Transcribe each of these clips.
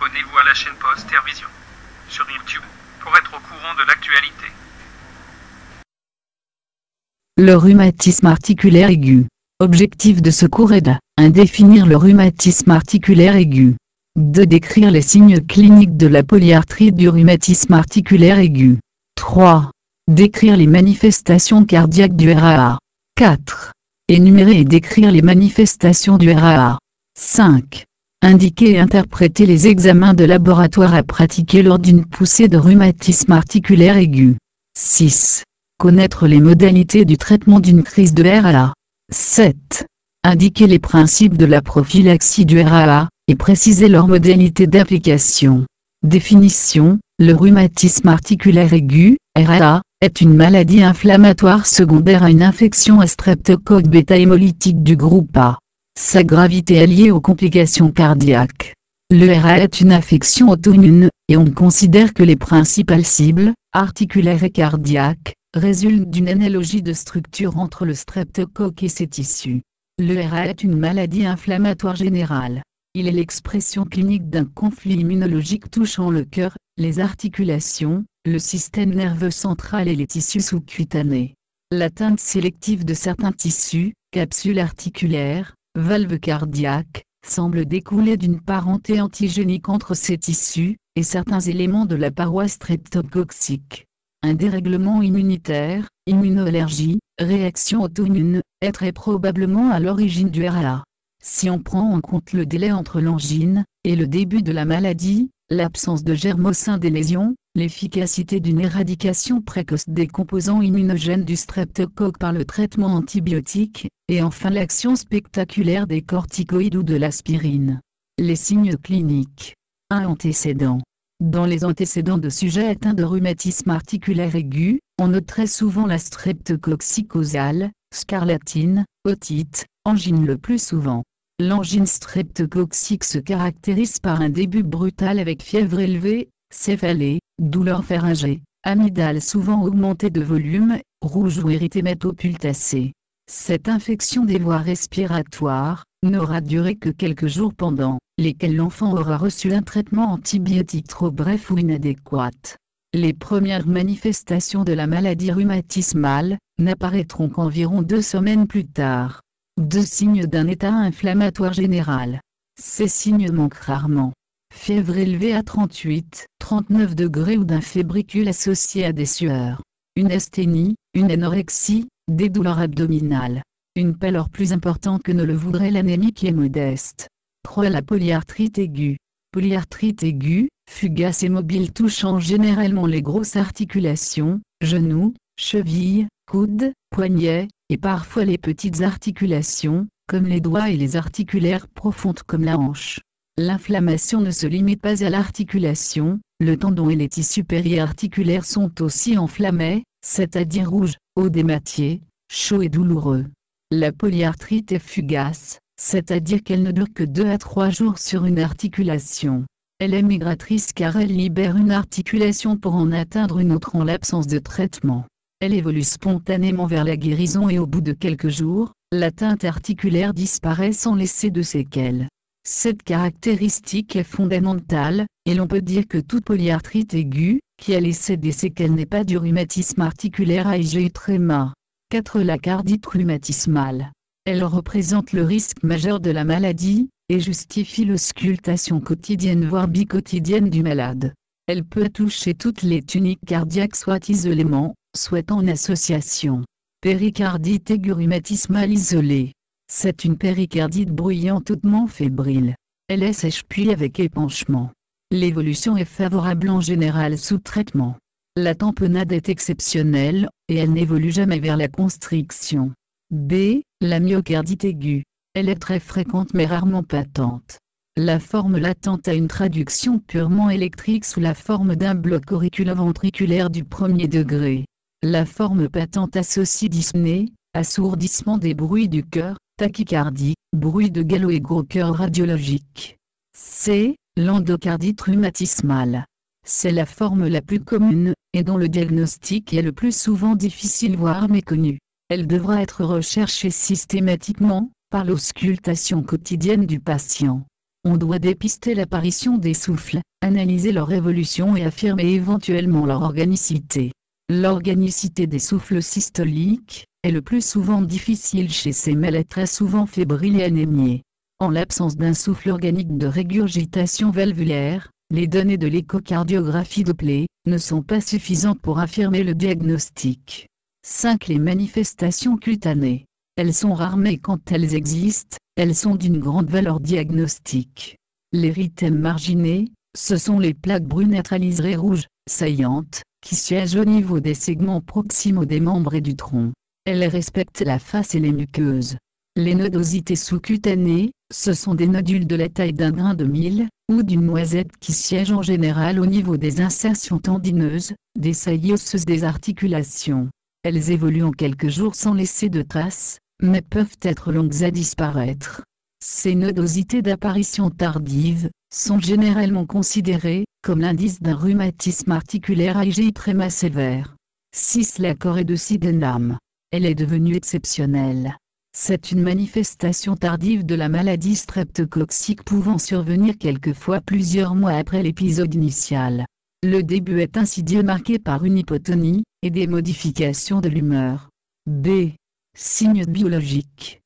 abonnez-vous à la chaîne Poster Vision sur YouTube pour être au courant de l'actualité. Le rhumatisme articulaire aigu. Objectif de ce cours est de 1. Définir le rhumatisme articulaire aigu. 2. Décrire les signes cliniques de la polyarthrite du rhumatisme articulaire aigu. 3. Décrire les manifestations cardiaques du RAA. 4. Énumérer et décrire les manifestations du RAA. 5. Indiquer et interpréter les examens de laboratoire à pratiquer lors d'une poussée de rhumatisme articulaire aigu. 6. Connaître les modalités du traitement d'une crise de RAA. 7. Indiquer les principes de la prophylaxie du RAA, et préciser leurs modalités d'application. Définition: le rhumatisme articulaire aigu, RAA, est une maladie inflammatoire secondaire à une infection à streptocoque bêta-hémolytique du groupe A. Sa gravité est liée aux complications cardiaques. Le RAA est une affection auto-immune, et on considère que les principales cibles, articulaires et cardiaques, résultent d'une analogie de structure entre le streptocoque et ses tissus. Le RAA est une maladie inflammatoire générale. Il est l'expression clinique d'un conflit immunologique touchant le cœur, les articulations, le système nerveux central et les tissus sous-cutanés. L'atteinte sélective de certains tissus, capsules articulaires, valves cardiaques, semble découler d'une parenté antigénique entre ces tissus, et certains éléments de la paroi streptococcique. Un dérèglement immunitaire, immunoallergie, réaction auto-immune, est très probablement à l'origine du RAA. Si on prend en compte le délai entre l'angine et le début de la maladie, l'absence de germes au sein des lésions, l'efficacité d'une éradication précoce des composants immunogènes du streptocoque par le traitement antibiotique, et enfin l'action spectaculaire des corticoïdes ou de l'aspirine. Les signes cliniques. 1. Antécédents. Dans les antécédents de sujets atteints de rhumatisme articulaire aigu, on note très souvent la streptococcite causale, scarlatine, otite, angine le plus souvent. L'angine streptococcique se caractérise par un début brutal avec fièvre élevée, céphalée, douleur pharyngée, amygdale souvent augmentée de volume, rouge ou érythématopultacée. Cette infection des voies respiratoires n'aura duré que quelques jours pendant lesquels l'enfant aura reçu un traitement antibiotique trop bref ou inadéquat. Les premières manifestations de la maladie rhumatismale n'apparaîtront qu'environ 2 semaines plus tard. 2 signes d'un état inflammatoire général. Ces signes manquent rarement. Fièvre élevée à 38-39 degrés ou d'un fébricule associé à des sueurs. Une asthénie, une anorexie, des douleurs abdominales. Une pâleur plus importante que ne le voudrait l'anémie qui est modeste. 3. La polyarthrite aiguë. Polyarthrite aiguë, fugace et mobile touchant généralement les grosses articulations, genoux, chevilles, coudes, poignets, et parfois les petites articulations, comme les doigts et les articulaires profondes comme la hanche. L'inflammation ne se limite pas à l'articulation, le tendon et les tissus périarticulaires sont aussi enflammés, c'est-à-dire rouges, odématiés, chauds et douloureux. La polyarthrite est fugace, c'est-à-dire qu'elle ne dure que 2 à 3 jours sur une articulation. Elle est migratrice car elle libère une articulation pour en atteindre une autre en l'absence de traitement. Elle évolue spontanément vers la guérison et au bout de quelques jours, l'atteinte articulaire disparaît sans laisser de séquelles. Cette caractéristique est fondamentale, et l'on peut dire que toute polyarthrite aiguë, qui a laissé des séquelles n'est pas du rhumatisme articulaire IgE tréma. 4. La cardite rhumatismale. Elle représente le risque majeur de la maladie, et justifie l'auscultation quotidienne voire biquotidienne du malade. Elle peut toucher toutes les tuniques cardiaques soit isolément, soit en association. Péricardite aiguë rhumatismale isolée. C'est une péricardite bruyante hautement fébrile. Elle est sèche puis avec épanchement. L'évolution est favorable en général sous traitement. La tamponnade est exceptionnelle, et elle n'évolue jamais vers la constriction. B. La myocardite aiguë. Elle est très fréquente mais rarement patente. La forme latente a une traduction purement électrique sous la forme d'un bloc auriculo-ventriculaire du premier degré. La forme patente associe dyspnée, assourdissement des bruits du cœur, tachycardie, bruit de galop et gros cœur radiologique. C. L'endocardite rhumatismale. C'est la forme la plus commune, et dont le diagnostic est le plus souvent difficile voire méconnu. Elle devra être recherchée systématiquement, par l'auscultation quotidienne du patient. On doit dépister l'apparition des souffles, analyser leur évolution et affirmer éventuellement leur organicité. L'organicité des souffles systoliques est le plus souvent difficile chez ces mâles très souvent fébriles et anémiés. En l'absence d'un souffle organique de régurgitation valvulaire, les données de l'échocardiographie Doppler ne sont pas suffisantes pour affirmer le diagnostic. 5. Les manifestations cutanées. Elles sont rares mais quand elles existent, elles sont d'une grande valeur diagnostique. L'érythème marginé, ce sont les plaques brunâtres à liseré rouge, saillantes, qui siègent au niveau des segments proximaux des membres et du tronc. Elles respectent la face et les muqueuses. Les nodosités sous-cutanées, ce sont des nodules de la taille d'un grain de mil, ou d'une noisette qui siègent en général au niveau des insertions tendineuses, des saillies osseuses des articulations. Elles évoluent en quelques jours sans laisser de traces, mais peuvent être longues à disparaître. Ces nodosités d'apparition tardive sont généralement considérées comme l'indice d'un rhumatisme articulaire IgI tréma sévère. 6. La chorée de Sydenham. Elle est devenue exceptionnelle. C'est une manifestation tardive de la maladie streptococcique pouvant survenir quelquefois plusieurs mois après l'épisode initial. Le début est insidieux marqué par une hypotonie et des modifications de l'humeur. B. Signes biologiques.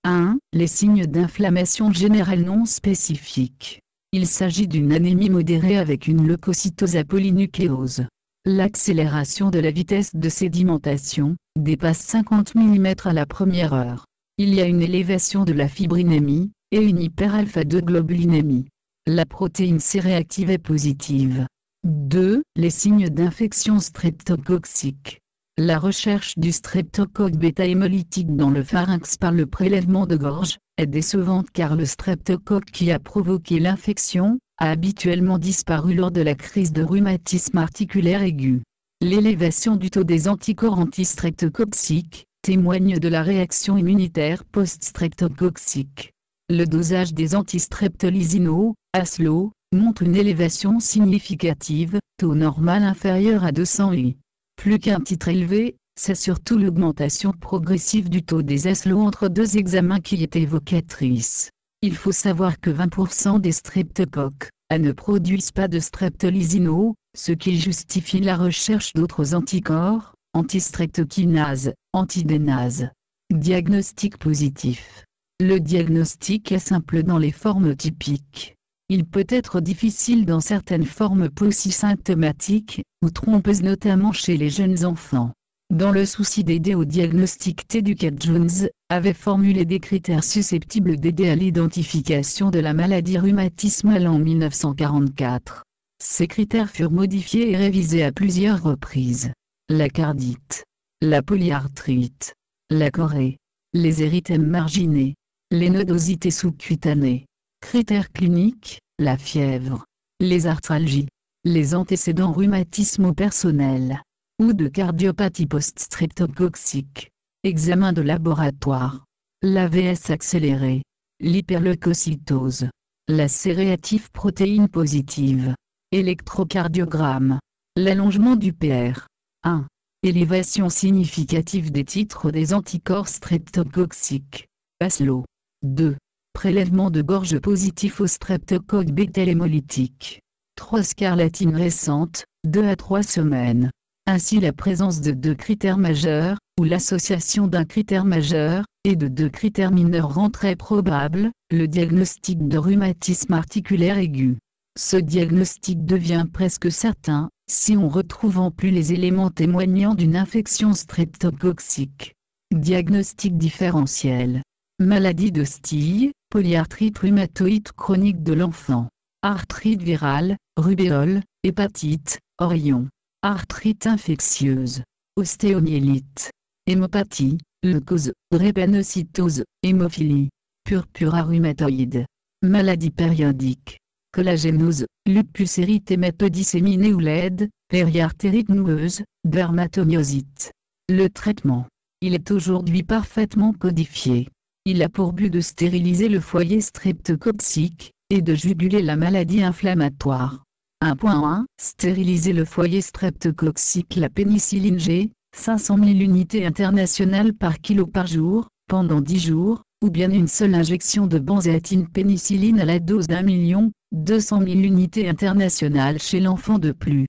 1. Les signes d'inflammation générale non spécifiques. Il s'agit d'une anémie modérée avec une leucocytose à polynucléose. L'accélération de la vitesse de sédimentation dépasse 50 mm à la première heure. Il y a une élévation de la fibrinémie et une hyperalpha-2-globulinémie. La protéine C réactive est positive. 2. Les signes d'infection streptococcique. La recherche du streptocoque bêta-hémolytique dans le pharynx par le prélèvement de gorge est décevante car le streptocoque qui a provoqué l'infection a habituellement disparu lors de la crise de rhumatisme articulaire aigu. L'élévation du taux des anticorps antistreptococciques témoigne de la réaction immunitaire post-streptococcique. Le dosage des antistreptolysinaux, ASLO, montre une élévation significative, taux normal inférieur à 200 I. Plus qu'un titre élevé, c'est surtout l'augmentation progressive du taux des ASLO entre deux examens qui est évocatrice. Il faut savoir que 20% des streptocoques A ne produisent pas de streptolysinaux, ce qui justifie la recherche d'autres anticorps, antistreptokinase, antidénase. Diagnostic positif. Le diagnostic est simple dans les formes typiques. Il peut être difficile dans certaines formes polysymptomatiques, ou trompeuses notamment chez les jeunes enfants. Dans le souci d'aider au diagnostic, T-Duquette Jones avait formulé des critères susceptibles d'aider à l'identification de la maladie rhumatismale en 1944. Ces critères furent modifiés et révisés à plusieurs reprises. La cardite, la polyarthrite, la chorée, les érythèmes marginés, les nodosités sous-cutanées. Critères cliniques, la fièvre, les arthralgies, les antécédents rhumatismaux personnels, ou de cardiopathie post-streptococcique. Examen de laboratoire. L'AVS accéléré, l'hyperleucocytose, la C-réactive protéine positive, électrocardiogramme, l'allongement du PR. 1. Élévation significative des titres des anticorps streptococciques. ASLO. 2. Prélèvement de gorge positif au streptocoque bêta-hémolytique. 3. Scarlatine récente, 2 à 3 semaines. Ainsi la présence de 2 critères majeurs, ou l'association d'un critère majeur, et de 2 critères mineurs rend très probable le diagnostic de rhumatisme articulaire aigu. Ce diagnostic devient presque certain, si on retrouve en plus les éléments témoignant d'une infection streptococcique. Diagnostic différentiel. Maladie de Stille, polyarthrite rhumatoïde chronique de l'enfant. Arthrite virale, rubéole, hépatite, orion. Arthrite infectieuse. Ostéomyélite. Hémopathie, leucose, drépanocytose, hémophilie. Purpura rhumatoïde. Maladie périodique. Collagénose, lupus érythématodisséminé ou LED, périartérite noueuse, dermatomyosite. Le traitement. Il est aujourd'hui parfaitement codifié. Il a pour but de stériliser le foyer streptococcique, et de juguler la maladie inflammatoire. 1.1. Stériliser le foyer streptococcique. La pénicilline G, 500 000 unités internationales par kilo par jour, pendant 10 jours, ou bien une seule injection de benséatine pénicilline à la dose d'1 200 000 unités internationales chez l'enfant de plus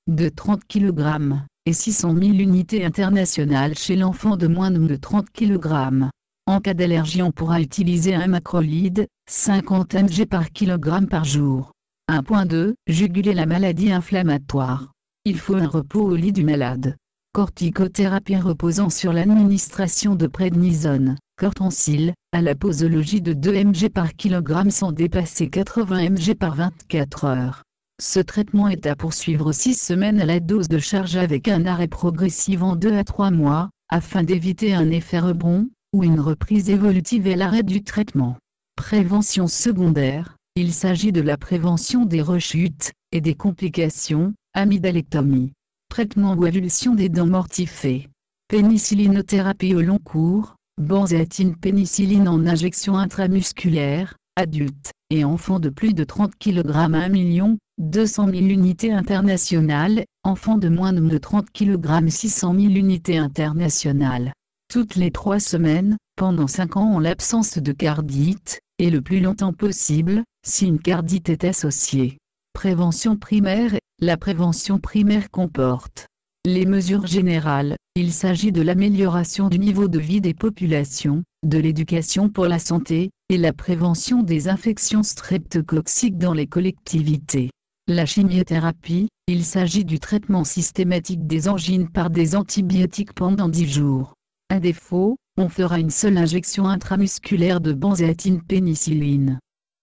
de 30 kg, et 600 000 unités internationales chez l'enfant de moins de 30 kg. En cas d'allergie, on pourra utiliser un macrolide, 50 mg par kg par jour. 1.2. Juguler la maladie inflammatoire. Il faut un repos au lit du malade. Corticothérapie reposant sur l'administration de prednisone, cortencil, à la posologie de 2 mg par kg sans dépasser 80 mg par 24 heures. Ce traitement est à poursuivre 6 semaines à la dose de charge avec un arrêt progressif en 2 à 3 mois, afin d'éviter un effet rebond, ou une reprise évolutive et l'arrêt du traitement. Prévention secondaire, il s'agit de la prévention des rechutes, et des complications, amygdalectomie. Traitement ou avulsion des dents mortifées. Pénicillinothérapie au long cours, benséatine pénicilline en injection intramusculaire, adultes, et enfants de plus de 30 kg 1 200 000 unités internationales, enfants de moins de 30 kg 600 000 unités internationales. Toutes les 3 semaines, pendant 5 ans en l'absence de cardite, et le plus longtemps possible, si une cardite est associée. Prévention primaire. La prévention primaire comporte les mesures générales. Il s'agit de l'amélioration du niveau de vie des populations, de l'éducation pour la santé, et la prévention des infections streptococciques dans les collectivités. La chimiothérapie, il s'agit du traitement systématique des angines par des antibiotiques pendant 10 jours. À défaut, on fera une seule injection intramusculaire de benséatine pénicilline.